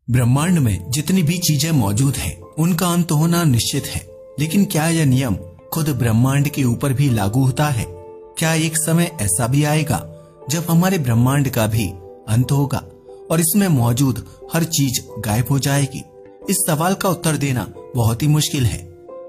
ब्रह्मांड में जितनी भी चीजें मौजूद हैं, उनका अंत होना निश्चित है। लेकिन क्या यह नियम खुद ब्रह्मांड के ऊपर भी लागू होता है? क्या एक समय ऐसा भी आएगा जब हमारे ब्रह्मांड का भी अंत होगा और इसमें मौजूद हर चीज गायब हो जाएगी? इस सवाल का उत्तर देना बहुत ही मुश्किल है।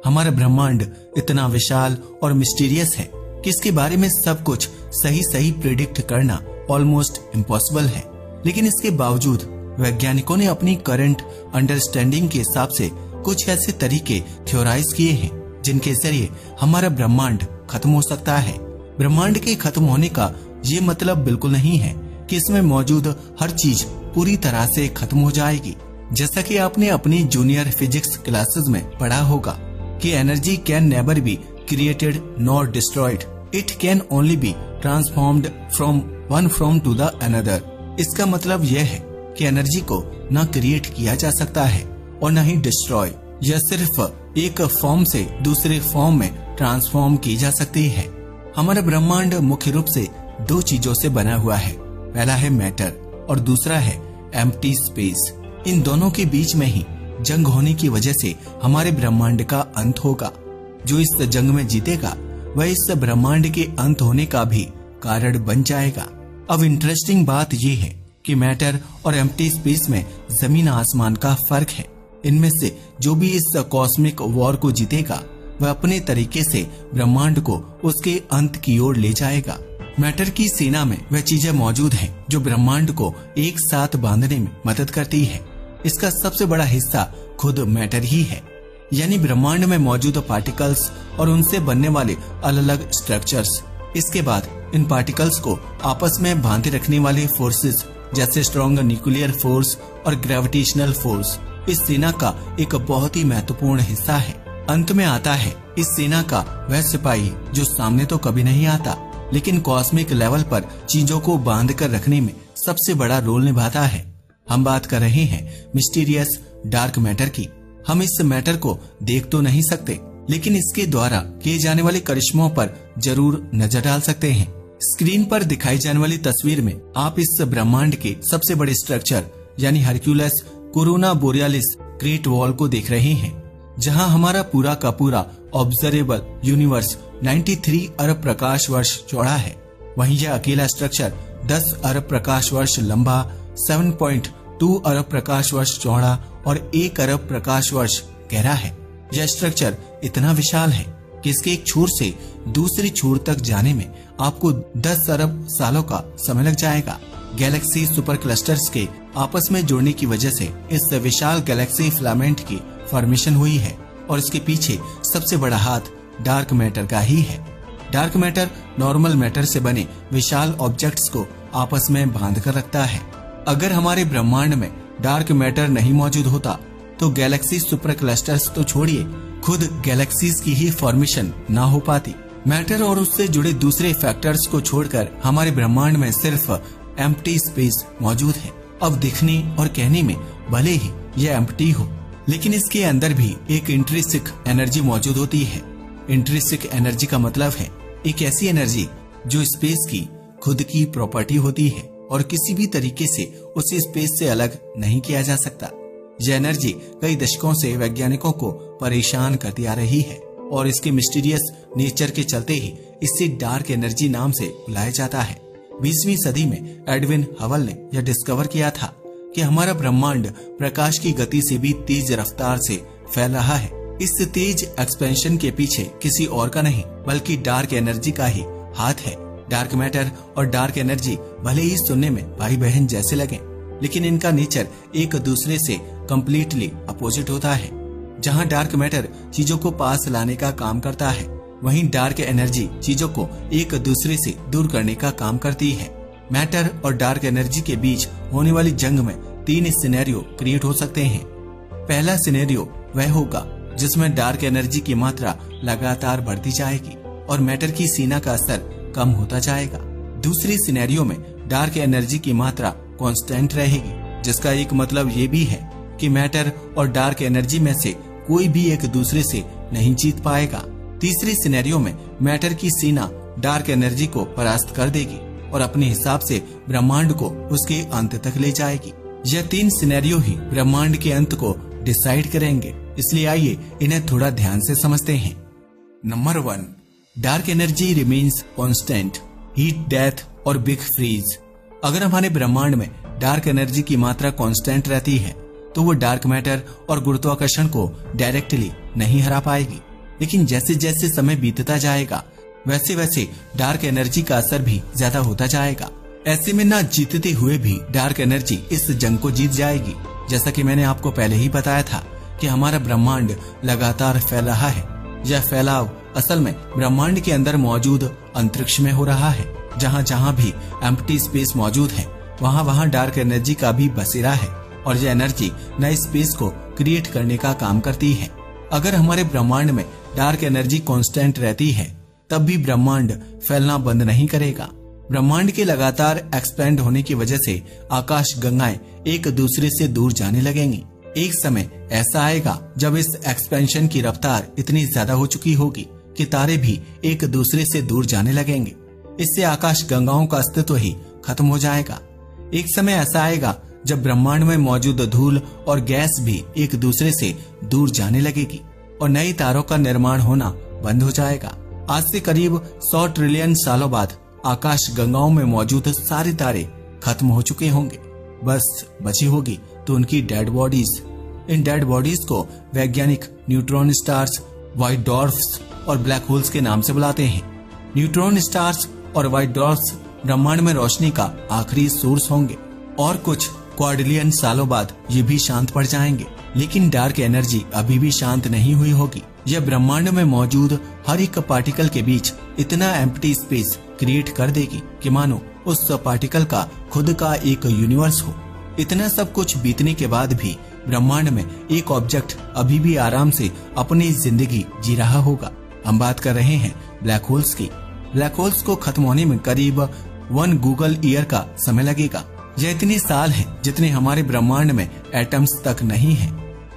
हमारा ब्रह्मांड इतना विशाल और मिस्टीरियस है कि इसके बारे में सब कुछ सही सही प्रिडिक्ट करना ऑलमोस्ट इम्पॉसिबल है। लेकिन इसके बावजूद वैज्ञानिकों ने अपनी करंट अंडरस्टैंडिंग के हिसाब से कुछ ऐसे तरीके थ्योराइज किए हैं जिनके जरिए हमारा ब्रह्मांड खत्म हो सकता है। ब्रह्मांड के खत्म होने का ये मतलब बिल्कुल नहीं है कि इसमें मौजूद हर चीज पूरी तरह से खत्म हो जाएगी। जैसा कि आपने अपनी जूनियर फिजिक्स क्लासेस में पढ़ा होगा कि energy can never be created nor destroyed, it can only be transformed from one form to the another. इसका मतलब यह है कि एनर्जी को न क्रिएट किया जा सकता है और न ही डिस्ट्रॉय। यह सिर्फ एक फॉर्म से दूसरे फॉर्म में ट्रांसफॉर्म की जा सकती है। हमारा ब्रह्मांड मुख्य रूप से दो चीजों से बना हुआ है। पहला है मैटर और दूसरा है एम्प्टी स्पेस। इन दोनों के बीच में ही जंग होने की वजह से हमारे ब्रह्मांड का अंत होगा। जो इस जंग में जीतेगा वह इस ब्रह्मांड के अंत होने का भी कारण बन जाएगा। अब इंटरेस्टिंग बात यह है कि मैटर और एम्प्टी स्पेस में जमीन आसमान का फर्क है। इनमें से जो भी इस कॉस्मिक वॉर को जीतेगा वह अपने तरीके से ब्रह्मांड को उसके अंत की ओर ले जाएगा। मैटर की सेना में वह चीजें मौजूद हैं जो ब्रह्मांड को एक साथ बांधने में मदद करती है। इसका सबसे बड़ा हिस्सा खुद मैटर ही है, यानी ब्रह्मांड में मौजूद पार्टिकल्स और उनसे बनने वाले अलग अलग स्ट्रक्चर्स। इसके बाद इन पार्टिकल्स को आपस में बांधे रखने वाले फोर्सेस जैसे स्ट्रॉन्ग न्यूक्लियर फोर्स और ग्रेविटेशनल फोर्स इस सेना का एक बहुत ही महत्वपूर्ण हिस्सा है। अंत में आता है इस सेना का वह सिपाही जो सामने तो कभी नहीं आता, लेकिन कॉस्मिक लेवल पर चीजों को बांध कर रखने में सबसे बड़ा रोल निभाता है। हम बात कर रहे हैं मिस्टीरियस डार्क मैटर की। हम इस मैटर को देख तो नहीं सकते, लेकिन इसके द्वारा किए जाने वाले करिश्मों पर जरूर नजर डाल सकते हैं। स्क्रीन पर दिखाई जाने वाली तस्वीर में आप इस ब्रह्मांड के सबसे बड़े स्ट्रक्चर यानी Hercules corona borealis great wall को देख रहे हैं, जहां हमारा पूरा का पूरा ऑब्जर्वेबल यूनिवर्स 93 अरब प्रकाश वर्ष चौड़ा है। वहीं यह अकेला स्ट्रक्चर 10 अरब प्रकाश वर्ष लंबा, 7.2 अरब प्रकाश वर्ष चौड़ा और 1 अरब प्रकाश वर्ष गहरा है। यह स्ट्रक्चर इतना विशाल है कि इसके एक छोर से दूसरी छोर तक जाने में आपको 10 अरब सालों का समय लग जाएगा। गैलेक्सी सुपर क्लस्टर्स के आपस में जुड़ने की वजह से इस विशाल गैलेक्सी फिलामेंट की फॉर्मेशन हुई है और इसके पीछे सबसे बड़ा हाथ डार्क मैटर का ही है। डार्क मैटर नॉर्मल मैटर से बने विशाल ऑब्जेक्ट्स को आपस में बांध कर रखता है। अगर हमारे ब्रह्मांड में डार्क मैटर नहीं मौजूद होता तो गैलेक्सी सुपर क्लस्टर्स तो छोड़िए, खुद गैलेक्सीज की ही फॉर्मेशन ना हो पाती। मैटर और उससे जुड़े दूसरे फैक्टर्स को छोड़कर हमारे ब्रह्मांड में सिर्फ एम्प्टी स्पेस मौजूद है। अब दिखने और कहने में भले ही यह एम्प्टी हो, लेकिन इसके अंदर भी एक इंट्रिंसिक एनर्जी मौजूद होती है। इंट्रिंसिक एनर्जी का मतलब है एक ऐसी एनर्जी जो स्पेस की खुद की प्रॉपर्टी होती है और किसी भी तरीके से उसे स्पेस से अलग नहीं किया जा सकता। यह एनर्जी कई दशकों से वैज्ञानिकों को परेशान करती आ रही है और इसके मिस्टीरियस नेचर के चलते ही इसे डार्क एनर्जी नाम से बुलाया जाता है। 20वीं सदी में एडविन हबल ने यह डिस्कवर किया था कि हमारा ब्रह्मांड प्रकाश की गति से भी तेज रफ्तार से फैल रहा है। इस तेज एक्सपेंशन के पीछे किसी और का नहीं बल्कि डार्क एनर्जी का ही हाथ है। डार्क मैटर और डार्क एनर्जी भले ही सुनने में भाई बहन जैसे लगे, लेकिन इनका नेचर एक दूसरे से कम्प्लीटली अपोजिट होता है। जहाँ डार्क मैटर चीजों को पास लाने का काम करता है, वहीं डार्क एनर्जी चीजों को एक दूसरे से दूर करने का काम करती है। मैटर और डार्क एनर्जी के बीच होने वाली जंग में 3 सिनेरियो क्रिएट हो सकते हैं। पहला सिनेरियो वह होगा जिसमें डार्क एनर्जी की मात्रा लगातार बढ़ती जाएगी और मैटर की सीना का असर कम होता जाएगा। दूसरी सिनेरियो में डार्क एनर्जी की मात्रा कांस्टेंट रहेगी, जिसका एक मतलब ये भी है कि मैटर और डार्क एनर्जी में से कोई भी एक दूसरे से नहीं जीत पाएगा। तीसरी सिनेरियो में मैटर की सीना डार्क एनर्जी को परास्त कर देगी और अपने हिसाब से ब्रह्मांड को उसके अंत तक ले जाएगी। यह 3 सिनेरियो ही ब्रह्मांड के अंत को डिसाइड करेंगे, इसलिए आइए इन्हें थोड़ा ध्यान से समझते हैं। Number 1, dark energy remains constant, heat, death और बिग फ्रीज। अगर हमारे ब्रह्मांड में डार्क एनर्जी की मात्रा कांस्टेंट रहती है तो वो डार्क मैटर और गुरुत्वाकर्षण को डायरेक्टली नहीं हरा पाएगी, लेकिन जैसे जैसे समय बीतता जाएगा वैसे वैसे डार्क एनर्जी का असर भी ज्यादा होता जाएगा। ऐसे में ना जीतते हुए भी डार्क एनर्जी इस जंग को जीत जाएगी। जैसा कि मैंने आपको पहले ही बताया था कि हमारा ब्रह्मांड लगातार फैल रहा है। यह फैलाव असल में ब्रह्मांड के अंदर मौजूद अंतरिक्ष में हो रहा है। जहाँ जहाँ भी एम्प्टी स्पेस मौजूद है वहाँ वहाँ डार्क एनर्जी का भी बसेरा है और यह एनर्जी नए स्पेस को क्रिएट करने का काम करती है। अगर हमारे ब्रह्मांड में डार्क एनर्जी कांस्टेंट रहती है तब भी ब्रह्मांड फैलना बंद नहीं करेगा। ब्रह्मांड के लगातार एक्सपेंड होने की वजह से आकाश गंगाएं एक दूसरे से दूर जाने लगेंगी। एक समय ऐसा आएगा जब इस एक्सपेंशन की रफ्तार इतनी ज्यादा हो चुकी होगी कि तारे भी एक दूसरे से दूर जाने लगेंगे। इससे आकाश गंगाओं का अस्तित्व ही खत्म हो जाएगा। एक समय ऐसा आएगा जब ब्रह्मांड में मौजूद धूल और गैस भी एक दूसरे से दूर जाने लगेगी और नए तारों का निर्माण होना बंद हो जाएगा। आज से करीब 100 ट्रिलियन सालों बाद आकाश गंगाओं में मौजूद सारे तारे खत्म हो चुके होंगे। बस बची होगी तो उनकी डेड बॉडीज। इन डेड बॉडीज को वैज्ञानिक न्यूट्रॉन स्टार्स, व्हाइट डॉर्फ्स और ब्लैक होल्स के नाम से बुलाते हैं। न्यूट्रॉन स्टार्स और व्हाइट डॉर्फ्स ब्रह्मांड में रोशनी का आखिरी सोर्स होंगे और कुछ क्वाड्रिलियन सालों बाद ये भी शांत पड़ जाएंगे। लेकिन डार्क एनर्जी अभी भी शांत नहीं हुई होगी। यह ब्रह्मांड में मौजूद हर एक पार्टिकल के बीच इतना एम्प्टी स्पेस क्रिएट कर देगी कि मानो उस पार्टिकल का खुद का एक यूनिवर्स हो। इतना सब कुछ बीतने के बाद भी ब्रह्मांड में एक ऑब्जेक्ट अभी भी आराम से अपनी जिंदगी जी रहा होगा। हम बात कर रहे हैं ब्लैक होल्स की। ब्लैक होल्स को खत्म होने में करीब 1 गूगल ईयर का समय लगेगा। यह इतने साल है जितने हमारे ब्रह्मांड में एटम्स तक नहीं है।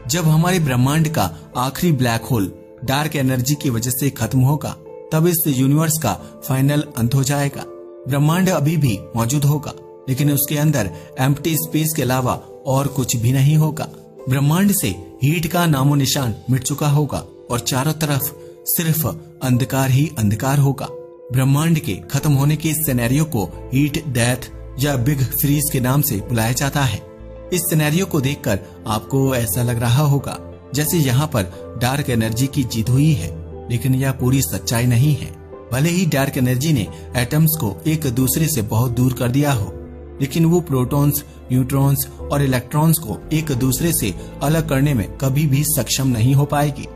जब हमारे ब्रह्मांड का आखिरी ब्लैक होल डार्क एनर्जी की वजह से खत्म होगा तब इस यूनिवर्स का फाइनल अंत हो जाएगा। ब्रह्मांड अभी भी मौजूद होगा लेकिन उसके अंदर एम्प्टी स्पेस के अलावा और कुछ भी नहीं होगा। ब्रह्मांड से हीट का नामो निशान मिट चुका होगा और चारों तरफ सिर्फ अंधकार ही अंधकार होगा। ब्रह्मांड के खत्म होने के सिनेरियो को हीट, डेथ या बिग फ्रीज के नाम से बुलाया जाता है। इस सिनेरियो को देखकर आपको ऐसा लग रहा होगा जैसे यहाँ पर डार्क एनर्जी की जीत हुई है, लेकिन यह पूरी सच्चाई नहीं है। भले ही डार्क एनर्जी ने एटम्स को एक दूसरे से बहुत दूर कर दिया हो, लेकिन वो प्रोटॉन्स, न्यूट्रॉन्स और इलेक्ट्रॉन्स को एक दूसरे से अलग करने में कभी भी सक्षम नहीं हो पाएगी।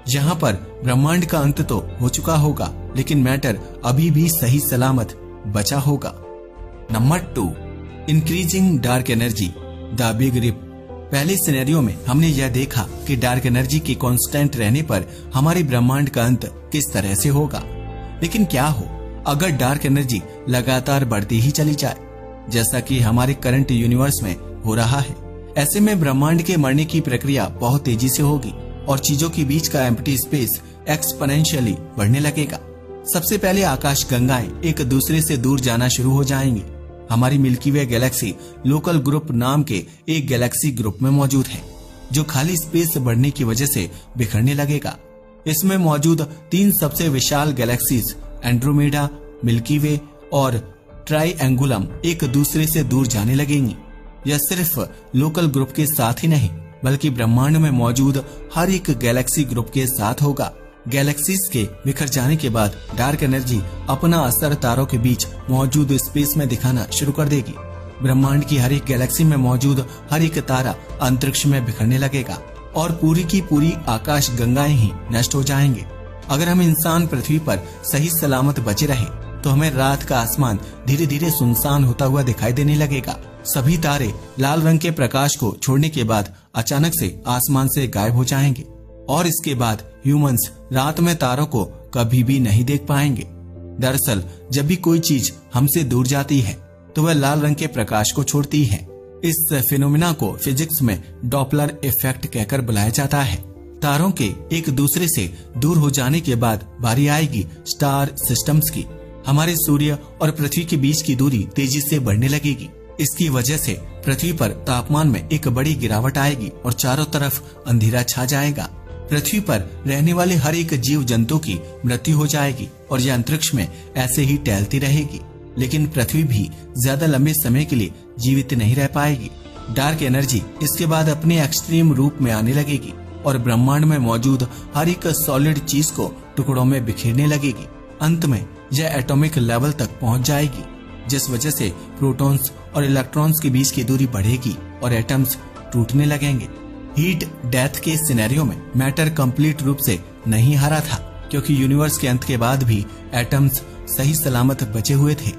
यहाँ पर ब्रह्मांड का अंत तो हो चुका होगा लेकिन मैटर अभी भी सही सलामत बचा होगा। Number 2, increasing dark energy, the big rip. पहले सिनेरियो में हमने यह देखा कि डार्क एनर्जी के कांस्टेंट रहने पर हमारे ब्रह्मांड का अंत किस तरह से होगा। लेकिन क्या हो अगर डार्क एनर्जी लगातार बढ़ती ही चली जाए, जैसा कि हमारे करंट यूनिवर्स में हो रहा है। ऐसे में ब्रह्मांड के मरने की प्रक्रिया बहुत तेजी से होगी और चीजों के बीच का एम्प्टी स्पेस एक्सपोनेंशियली बढ़ने लगेगा। सबसे पहले आकाश गंगाएं एक दूसरे से दूर जाना शुरू हो जाएंगी। हमारी मिल्की वे गैलेक्सी लोकल ग्रुप नाम के एक गैलेक्सी ग्रुप में मौजूद है जो खाली स्पेस बढ़ने की वजह से बिखरने लगेगा। इसमें मौजूद 3 सबसे विशाल गैलेक्सीज एंड्रोमेडा, मिल्की वे और ट्राइएंगुलम एक दूसरे से दूर जाने लगेंगी। यह सिर्फ लोकल ग्रुप के साथ ही नहीं बल्कि ब्रह्मांड में मौजूद हर एक गैलेक्सी ग्रुप के साथ होगा। गैलेक्सीज के बिखर जाने के बाद डार्क एनर्जी अपना असर तारों के बीच मौजूद स्पेस में दिखाना शुरू कर देगी। ब्रह्मांड की हर एक गैलेक्सी में मौजूद हर एक तारा अंतरिक्ष में बिखरने लगेगा और पूरी की पूरी आकाश गंगाएं ही नष्ट हो जाएंगे। अगर हम इंसान पृथ्वी पर सही सलामत बचे रहे तो हमें रात का आसमान धीरे धीरे सुनसान होता हुआ दिखाई देने लगेगा। सभी तारे लाल रंग के प्रकाश को छोड़ने के बाद अचानक से आसमान से गायब हो जाएंगे और इसके बाद ह्यूमंस रात में तारों को कभी भी नहीं देख पाएंगे। दरअसल जब भी कोई चीज हमसे दूर जाती है तो वह लाल रंग के प्रकाश को छोड़ती है। इस फिनोमिना को फिजिक्स में डॉपलर इफेक्ट कहकर बुलाया जाता है। तारों के एक दूसरे से दूर हो जाने के बाद बारी आएगी स्टार सिस्टम्स की। हमारे सूर्य और पृथ्वी के बीच की दूरी तेजी से बढ़ने लगेगी इसकी वजह से पृथ्वी पर तापमान में एक बड़ी गिरावट आएगी और चारों तरफ अंधेरा छा जाएगा। पृथ्वी पर रहने वाले हर एक जीव जंतु की मृत्यु हो जाएगी और यह अंतरिक्ष में ऐसे ही टहलती रहेगी। लेकिन पृथ्वी भी ज्यादा लंबे समय के लिए जीवित नहीं रह पाएगी। डार्क एनर्जी इसके बाद अपने एक्सट्रीम रूप में आने लगेगी और ब्रह्मांड में मौजूद हर एक सॉलिड चीज को टुकड़ों में बिखेरने लगेगी। अंत में यह एटॉमिक लेवल तक पहुंच जाएगी, जिस वजह से प्रोटॉन्स और इलेक्ट्रॉन्स के बीच की दूरी बढ़ेगी और एटम्स टूटने लगेंगे। हीट डेथ के सिनेरियो में मैटर कंप्लीट रूप से नहीं हारा था, क्योंकि यूनिवर्स के अंत के बाद भी एटम्स सही सलामत बचे हुए थे।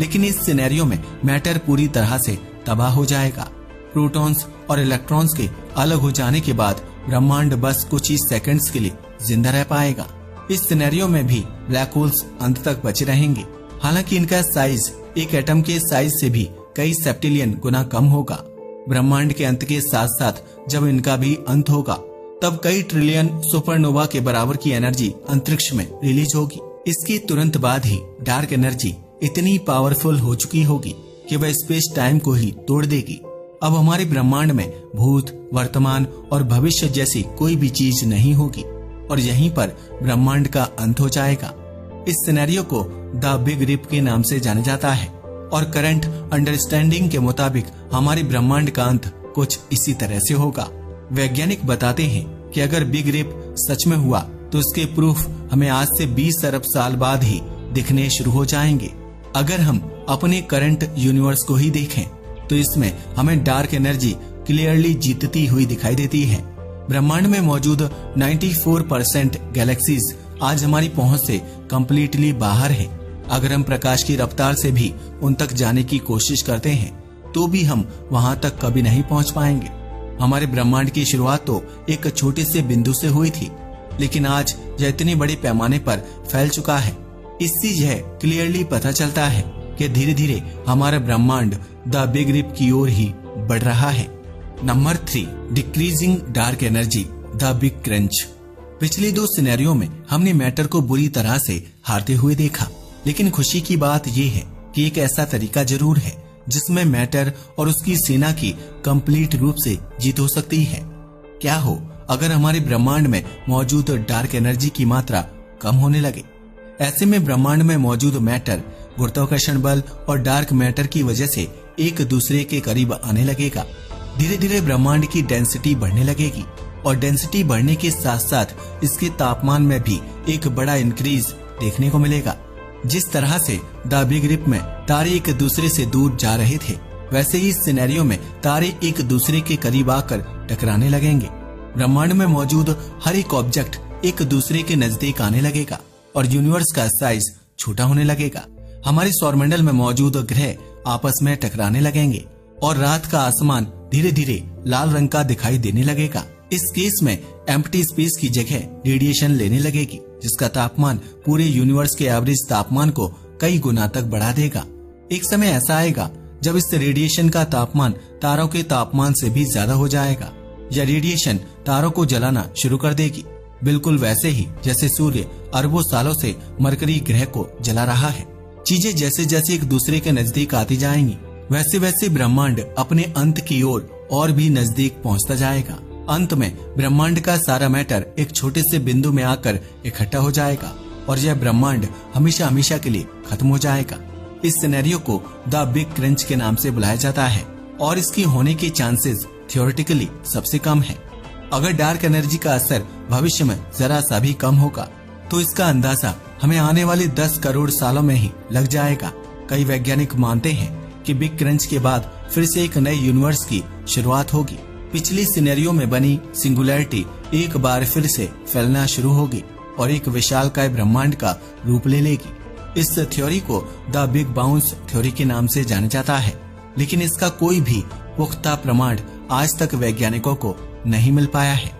लेकिन इस सिनेरियो में मैटर पूरी तरह से तबाह हो जाएगा। प्रोटॉन्स और इलेक्ट्रॉन्स के अलग हो जाने के बाद ब्रह्मांड बस कुछ ही सेकंड्स के लिए जिंदा रह पाएगा। इस सिनेरियो में भी ब्लैक होल्स अंत तक बचे रहेंगे, हालांकि इनका साइज एक एटम के साइज से भी कई सेप्टिलियन गुना कम होगा। ब्रह्मांड के अंत के साथ साथ जब इनका भी अंत होगा, तब कई ट्रिलियन सुपरनोवा के बराबर की एनर्जी अंतरिक्ष में रिलीज होगी। इसके तुरंत बाद ही डार्क एनर्जी इतनी पावरफुल हो चुकी होगी कि वह स्पेस टाइम को ही तोड़ देगी। अब हमारे ब्रह्मांड में भूत, वर्तमान और भविष्य जैसी कोई भी चीज नहीं होगी और यहीं पर ब्रह्मांड का अंत हो जाएगा। इस सिनेरियो को द बिग रिप के नाम से जाना जाता है और करंट अंडरस्टैंडिंग के मुताबिक हमारे ब्रह्मांड का अंत कुछ इसी तरह से होगा। वैज्ञानिक बताते हैं कि अगर बिग रिप सच में हुआ तो इसके प्रूफ हमें आज से 20 अरब साल बाद ही दिखने शुरू हो जाएंगे। अगर हम अपने करंट यूनिवर्स को ही देखें तो इसमें हमें डार्क एनर्जी क्लियरली जीतती हुई दिखाई देती है। ब्रह्मांड में मौजूद 94% गैलेक्सीज आज हमारी पहुंच से कंप्लीटली बाहर है। अगर हम प्रकाश की रफ्तार से भी उन तक जाने की कोशिश करते हैं तो भी हम वहां तक कभी नहीं पहुंच पाएंगे। हमारे ब्रह्मांड की शुरुआत तो एक छोटे से बिंदु से हुई थी, लेकिन आज यह इतने बड़े पैमाने पर फैल चुका है। इससे यह क्लियरली पता चलता है कि धीरे धीरे हमारा ब्रह्मांड द बिग रिप की ओर ही बढ़ रहा है। Number 3, decreasing dark energy, the big crunch. पिछले 2 सिनेरियो में हमने मैटर को बुरी तरह से हारते हुए देखा, लेकिन खुशी की बात यह है कि एक ऐसा तरीका जरूर है जिसमें मैटर और उसकी सेना की कंप्लीट रूप से जीत हो सकती है। क्या हो अगर हमारे ब्रह्मांड में मौजूद डार्क एनर्जी की मात्रा कम होने लगे? ऐसे में ब्रह्मांड में मौजूद मैटर गुरुत्वाकर्षण बल और डार्क मैटर की वजह से एक दूसरे के करीब आने लगेगा। धीरे धीरे ब्रह्मांड की डेंसिटी बढ़ने लगेगी और डेंसिटी बढ़ने के साथ साथ इसके तापमान में भी एक बड़ा इंक्रीज देखने को मिलेगा। जिस तरह से द बिग रिप में तारे एक दूसरे से दूर जा रहे थे, वैसे ही इस सिनेरियो में तारे एक दूसरे के करीब आकर टकराने लगेंगे। ब्रह्मांड में मौजूद हर एक ऑब्जेक्ट एक दूसरे के नजदीक आने लगेगा और यूनिवर्स का साइज छोटा होने लगेगा। हमारे सौरमंडल में मौजूद ग्रह आपस में टकराने लगेंगे और रात का आसमान धीरे धीरे लाल रंग का दिखाई देने लगेगा। इस केस में एम्प्टी स्पेस की जगह रेडिएशन लेने लगेगी, जिसका तापमान पूरे यूनिवर्स के एवरेज तापमान को कई गुना तक बढ़ा देगा। एक समय ऐसा आएगा जब इस रेडिएशन का तापमान तारों के तापमान से भी ज्यादा हो जाएगा। यह रेडिएशन तारों को जलाना शुरू कर देगी, बिल्कुल वैसे ही जैसे सूर्य अरबों सालों से मरकरी ग्रह को जला रहा है। चीजें जैसे जैसे एक दूसरे के नजदीक आती जाएंगी, वैसे वैसे ब्रह्मांड अपने अंत की ओर और भी नजदीक पहुंचता जाएगा। अंत में ब्रह्मांड का सारा मैटर एक छोटे से बिंदु में आकर इकट्ठा हो जाएगा और यह ब्रह्मांड हमेशा हमेशा के लिए खत्म हो जाएगा। इस सिनेरियो को द बिग क्रंच के नाम से बुलाया जाता है और इसकी होने के चांसेस थियोरेटिकली सबसे कम है। अगर डार्क एनर्जी का असर भविष्य में जरा सा भी कम होगा तो इसका अंदाजा हमें आने वाले 10 करोड़ सालों में ही लग जाएगा। कई वैज्ञानिक मानते हैं कि बिग क्रंच के बाद फिर से एक नए यूनिवर्स की शुरुआत होगी। पिछली सिनेरियो में बनी सिंगुलैरिटी एक बार फिर से फैलना शुरू होगी और एक विशालकाय ब्रह्मांड का रूप ले लेगी। इस थ्योरी को द बिग बाउंस थ्योरी के नाम से जाना जाता है, लेकिन इसका कोई भी पुख्ता प्रमाण आज तक वैज्ञानिकों को नहीं मिल पाया है।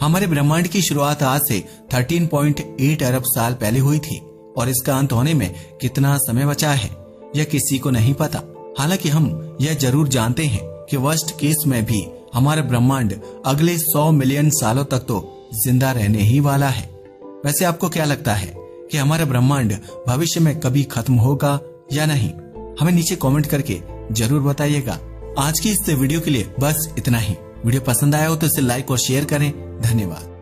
हमारे ब्रह्मांड की शुरुआत आज से 13.8 अरब साल पहले हुई थी और इसका अंत होने में कितना समय बचा है यह किसी को नहीं पता। हालांकि हम यह जरूर जानते हैं कि वर्स्ट केस में भी हमारा ब्रह्मांड अगले 100 मिलियन सालों तक तो जिंदा रहने ही वाला है। वैसे आपको क्या लगता है कि हमारा ब्रह्मांड भविष्य में कभी खत्म होगा या नहीं? हमें नीचे कमेंट करके जरूर बताइएगा। आज की इस वीडियो के लिए बस इतना ही। वीडियो पसंद आया हो तो इसे लाइक और शेयर करें। धन्यवाद।